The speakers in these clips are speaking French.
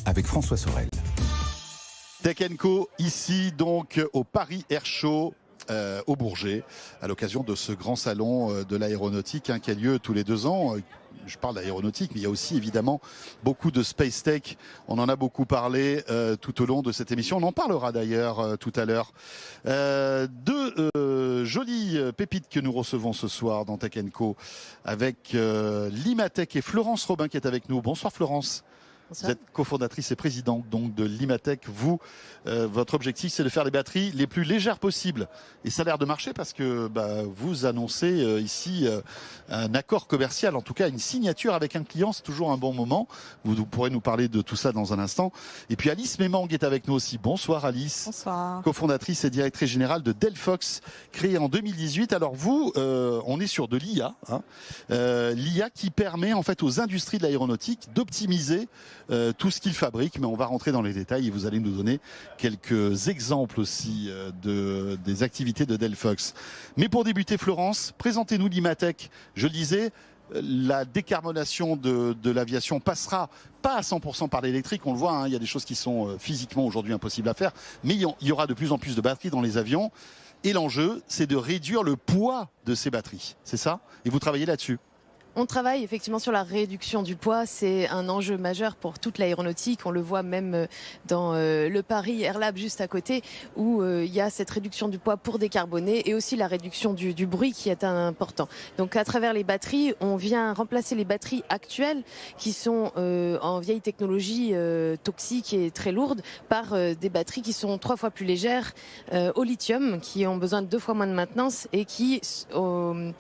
avec François Sorel. Tech & Co, ici donc au Paris Air Show. Au Bourget, à l'occasion de ce grand salon de l'aéronautique qui a lieu tous les 2 ans. Je parle d'aéronautique, mais il y a aussi évidemment beaucoup de space tech. On en a beaucoup parlé tout au long de cette émission. On en parlera d'ailleurs tout à l'heure. Deux jolies pépites que nous recevons ce soir dans Tech & Co avec Limatech et Florence Robin qui est avec nous. Bonsoir Florence. Bonsoir. Vous êtes cofondatrice et présidente donc de Limatech. Vous, votre objectif, c'est de faire les batteries les plus légères possibles. Et ça a l'air de marcher parce que vous annoncez ici un accord commercial, en tout cas une signature avec un client. C'est toujours un bon moment. Vous pourrez nous parler de tout ça dans un instant. Et puis Alice Memang est avec nous aussi. Bonsoir Alice. Bonsoir. Cofondatrice et directrice générale de Delphox, créée en 2018. Alors vous, on est sur de l'IA. L'IA qui permet en fait aux industries de l'aéronautique d'optimiser tout ce qu'ils fabriquent, mais on va rentrer dans les détails et vous allez nous donner quelques exemples aussi des activités de Delphox. Mais pour débuter, Florence, présentez-nous Limatech. Je le disais, la décarbonation de l'aviation passera pas à 100% par l'électrique, on le voit, il y a des choses qui sont physiquement aujourd'hui impossibles à faire, mais il y aura de plus en plus de batteries dans les avions et l'enjeu, c'est de réduire le poids de ces batteries, c'est ça? Et vous travaillez là-dessus? On travaille effectivement sur la réduction du poids. C'est un enjeu majeur pour toute l'aéronautique. On le voit même dans le Paris Air Lab juste à côté où il y a cette réduction du poids pour décarboner et aussi la réduction du bruit qui est important. Donc à travers les batteries, on vient remplacer les batteries actuelles qui sont en vieille technologie toxique et très lourde par des batteries qui sont 3 fois plus légères au lithium, qui ont besoin de 2 fois moins de maintenance et qui sont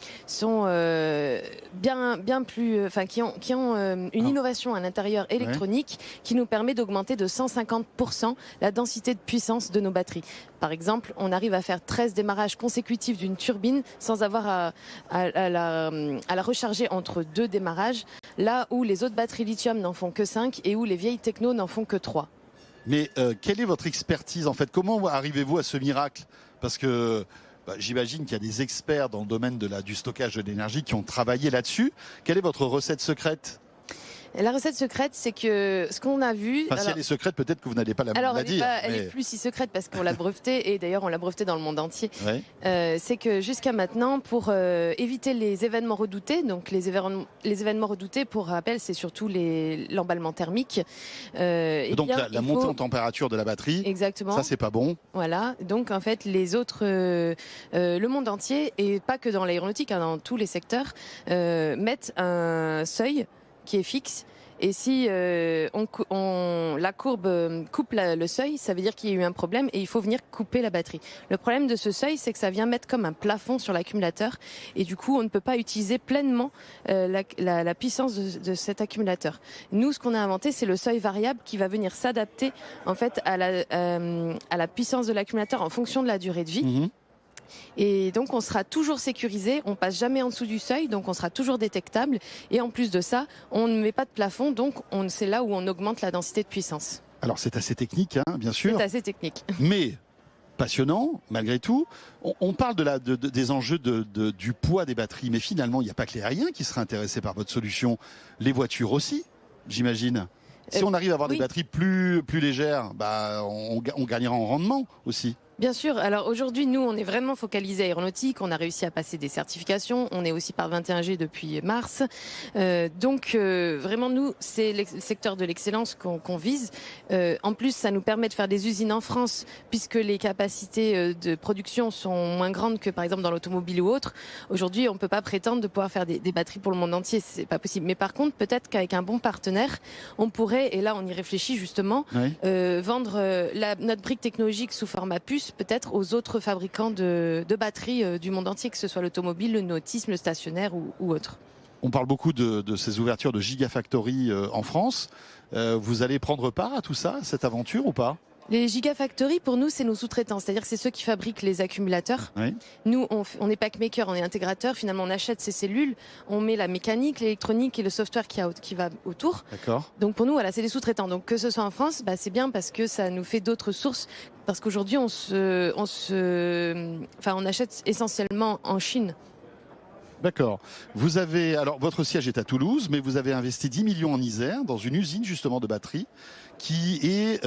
bien plus, qui ont une innovation à l'intérieur électronique qui nous permet d'augmenter de 150% la densité de puissance de nos batteries. Par exemple, on arrive à faire 13 démarrages consécutifs d'une turbine sans avoir à la recharger entre 2 démarrages, là où les autres batteries lithium n'en font que 5 et où les vieilles techno n'en font que 3. Mais quelle est votre expertise en fait? Comment arrivez-vous à ce miracle? Parce que j'imagine qu'il y a des experts dans le domaine du stockage de l'énergie qui ont travaillé là-dessus. Quelle est votre recette secrète? La recette secrète, c'est que ce qu'on a vu... Si elle est secrète, peut-être que vous n'allez pas la dire. Elle est plus si secrète parce qu'on l'a brevetée, et d'ailleurs on l'a brevetée dans le monde entier. C'est que jusqu'à maintenant, pour éviter les événements redoutés, donc les événements redoutés, pour rappel, c'est surtout l'emballement thermique. Donc la montée en température de la batterie, exactement. Ça c'est pas bon. Voilà, donc en fait les autres, le monde entier, et pas que dans l'aéronautique, dans tous les secteurs, mettent un seuil qui est fixe. Et si la courbe coupe le seuil, ça veut dire qu'il y a eu un problème et il faut venir couper la batterie. Le problème de ce seuil, c'est que ça vient mettre comme un plafond sur l'accumulateur et du coup, on ne peut pas utiliser pleinement la puissance de cet accumulateur. Nous, ce qu'on a inventé, c'est le seuil variable qui va venir s'adapter en fait à la puissance de l'accumulateur en fonction de la durée de vie. Et donc on sera toujours sécurisé, on passe jamais en dessous du seuil, donc on sera toujours détectable. Et en plus de ça, on ne met pas de plafond, donc c'est là où on augmente la densité de puissance. Alors c'est assez technique, bien sûr. C'est assez technique. Mais passionnant, malgré tout. On parle des enjeux du poids des batteries, mais finalement il n'y a pas que les aériens qui seraient intéressés par votre solution. Les voitures aussi, j'imagine. Si on arrive à avoir des batteries plus légères, on gagnera en rendement aussi. Bien sûr. Alors aujourd'hui, nous, on est vraiment focalisé aéronautique. On a réussi à passer des certifications. On est aussi par 21G depuis mars. Donc vraiment, nous, c'est le secteur de l'excellence qu'on vise. En plus, ça nous permet de faire des usines en France, puisque les capacités de production sont moins grandes que, par exemple, dans l'automobile ou autre. Aujourd'hui, on peut pas prétendre de pouvoir faire des batteries pour le monde entier. C'est pas possible. Mais par contre, peut-être qu'avec un bon partenaire, on pourrait, et là, on y réfléchit justement, vendre notre brique technologique sous format puce peut-être aux autres fabricants de batteries du monde entier, que ce soit l'automobile, le nautisme, le stationnaire ou autre. On parle beaucoup de ces ouvertures de Gigafactory en France. Vous allez prendre part à tout ça, cette aventure ou pas ? Les Gigafactory, pour nous, c'est nos sous-traitants. C'est-à-dire que c'est ceux qui fabriquent les accumulateurs. Oui. Nous, on est packmaker, on est intégrateur. Finalement, on achète ces cellules, on met la mécanique, l'électronique et le software qui va autour. D'accord. Donc pour nous, voilà, c'est des sous-traitants. Donc que ce soit en France, c'est bien parce que ça nous fait d'autres sources. Parce qu'aujourd'hui, on achète essentiellement en Chine. D'accord. Alors votre siège est à Toulouse, mais vous avez investi 10 millions en Isère dans une usine justement de batteries qui est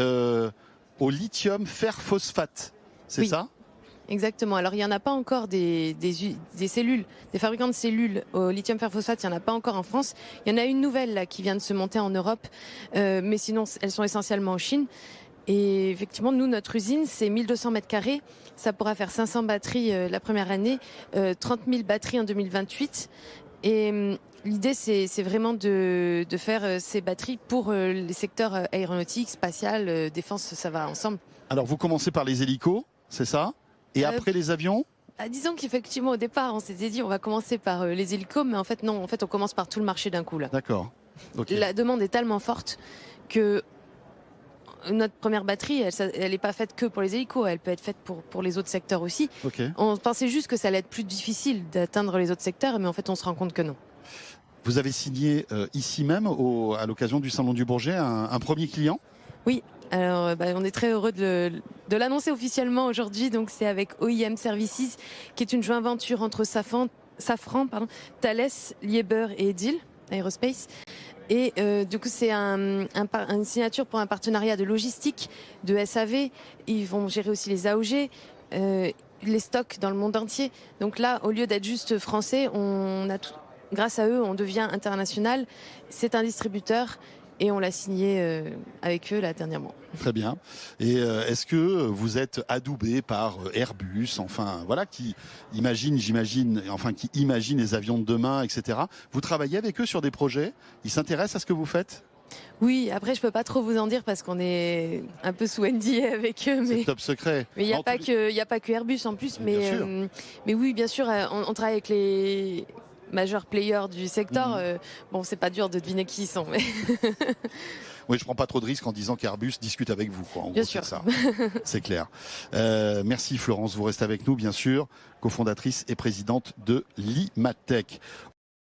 au lithium fer phosphate. C'est Oui. ça? Exactement. Alors, il n'y en a pas encore des cellules, des fabricants de cellules au lithium fer phosphate, il n'y en a pas encore en France. Il y en a une nouvelle là, qui vient de se monter en Europe, mais sinon, elles sont essentiellement en Chine. Et effectivement, nous, notre usine, c'est 1200 mètres carrés. Ça pourra faire 500 batteries la première année, 30 000 batteries en 2028. Et l'idée, c'est vraiment de faire ces batteries pour les secteurs aéronautique, spatial, défense, ça va ensemble. Alors, vous commencez par les hélicos, c'est ça? Et après les avions? Disons qu'effectivement, au départ, on s'était dit on va commencer par les hélicos, mais en fait, non, en fait, on commence par tout le marché d'un coup. D'accord. Okay. La demande est tellement forte que notre première batterie, elle n'est pas faite que pour les hélicos, elle peut être faite pour les autres secteurs aussi. Okay. On pensait juste que ça allait être plus difficile d'atteindre les autres secteurs, mais en fait, on se rend compte que non. Vous avez signé ici même, à l'occasion du Salon du Bourget, un premier client? Oui. Alors, on est très heureux de l'annoncer officiellement aujourd'hui. Donc, c'est avec OEM Services, qui est une joint venture entre Safran, Thales, Liebherr et Edil Aerospace. Et du coup, c'est une signature pour un partenariat de logistique, de SAV. Ils vont gérer aussi les AOG, les stocks dans le monde entier. Donc là, au lieu d'être juste français, grâce à eux, on devient international. C'est un distributeur. Et on l'a signé avec eux là dernièrement. Très bien. Et est-ce que vous êtes adoubé par Airbus, enfin voilà, qui imagine les avions de demain, etc. Vous travaillez avec eux sur des projets? Ils s'intéressent à ce que vous faites? Oui, après je peux pas trop vous en dire parce qu'on est un peu sous NDA avec eux. C'est top secret. Mais il n'y a pas que Airbus en plus. Mais oui, bien sûr, on travaille avec les majeurs players du secteur. Bon, c'est pas dur de deviner qui ils sont. Mais oui, je prends pas trop de risques en disant qu'Airbus discute avec vous, quoi. En bien gros, sûr. c'est ça. C'est clair. Merci Florence, vous restez avec nous, bien sûr, cofondatrice et présidente de l'IMATEC.